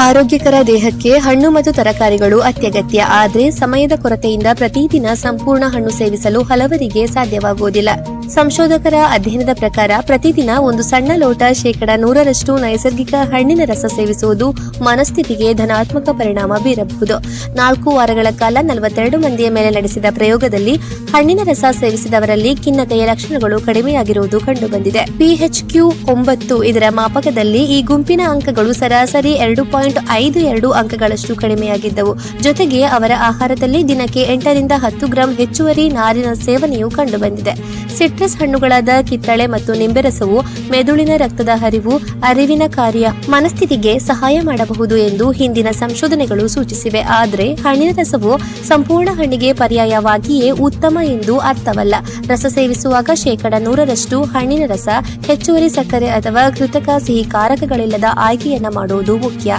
ಆರೋಗ್ಯಕರ ದೇಹಕ್ಕೆ ಹಣ್ಣು ಮತ್ತು ತರಕಾರಿಗಳು ಅತ್ಯಗತ್ಯ. ಆದರೆ ಸಮಯದ ಕೊರತೆಯಿಂದ ಪ್ರತಿದಿನ ಸಂಪೂರ್ಣ ಹಣ್ಣು ಸೇವಿಸಲು ಹಲವರಿಗೆ ಸಾಧ್ಯವಾಗುವುದಿಲ್ಲ. ಸಂಶೋಧಕರ ಅಧ್ಯಯನದ ಪ್ರಕಾರ ಪ್ರತಿದಿನ ಒಂದು ಸಣ್ಣ ಲೋಟ 100% ನೈಸರ್ಗಿಕ ಹಣ್ಣಿನ ರಸ ಸೇವಿಸುವುದು ಮನಸ್ಥಿತಿಗೆ ಧನಾತ್ಮಕ ಪರಿಣಾಮ ಬೀರಬಹುದು. 4 ವಾರಗಳ ಕಾಲ 42 ಮಂದಿಯ ಮೇಲೆ ನಡೆಸಿದ ಪ್ರಯೋಗದಲ್ಲಿ ಹಣ್ಣಿನ ರಸ ಸೇವಿಸಿದವರಲ್ಲಿ ಖಿನ್ನತೆಯ ಲಕ್ಷಣಗಳು ಕಡಿಮೆಯಾಗಿರುವುದು ಕಂಡುಬಂದಿದೆ. PHQ-9 ಇದರ ಮಾಪಕದಲ್ಲಿ ಈ ಗುಂಪಿನ ಅಂಕಗಳು ಸರಾಸರಿ 2.52 ಅಂಕಗಳಷ್ಟು ಕಡಿಮೆಯಾಗಿದ್ದವು. ಜೊತೆಗೆ ಅವರ ಆಹಾರದಲ್ಲಿ ದಿನಕ್ಕೆ 8 ರಿಂದ 10 ಗ್ರಾಂ ಹೆಚ್ಚುವರಿ ನಾರಿನ ಸೇವನೆಯೂ ಕಂಡುಬಂದಿದೆ. ಸಿಟ್ರಸ್ ಹಣ್ಣುಗಳಾದ ಕಿತ್ತಳೆ ಮತ್ತು ನಿಂಬೆ ರಸವು ಮೆದುಳಿನ ರಕ್ತದ ಹರಿವು, ಅರಿವಿನ ಕಾರ್ಯ, ಮನಸ್ಥಿತಿಗೆ ಸಹಾಯ ಮಾಡಬಹುದು ಎಂದು ಹಿಂದಿನ ಸಂಶೋಧನೆಗಳು ಸೂಚಿಸಿವೆ. ಆದರೆ ಹಣ್ಣಿನ ರಸವು ಸಂಪೂರ್ಣ ಹಣ್ಣಿಗೆ ಪರ್ಯಾಯವಾಗಿಯೇ ಉತ್ತಮ ಎಂದು ಅರ್ಥವಲ್ಲ. ರಸ ಸೇವಿಸುವಾಗ 100% ಹಣ್ಣಿನ ರಸ, ಹೆಚ್ಚುವರಿ ಸಕ್ಕರೆ ಅಥವಾ ಕೃತಕ ಸಿಹಿ ಕಾರಕಗಳಿಲ್ಲದ ಆಯ್ಕೆಯನ್ನ ಮಾಡುವುದು ಮುಖ್ಯ.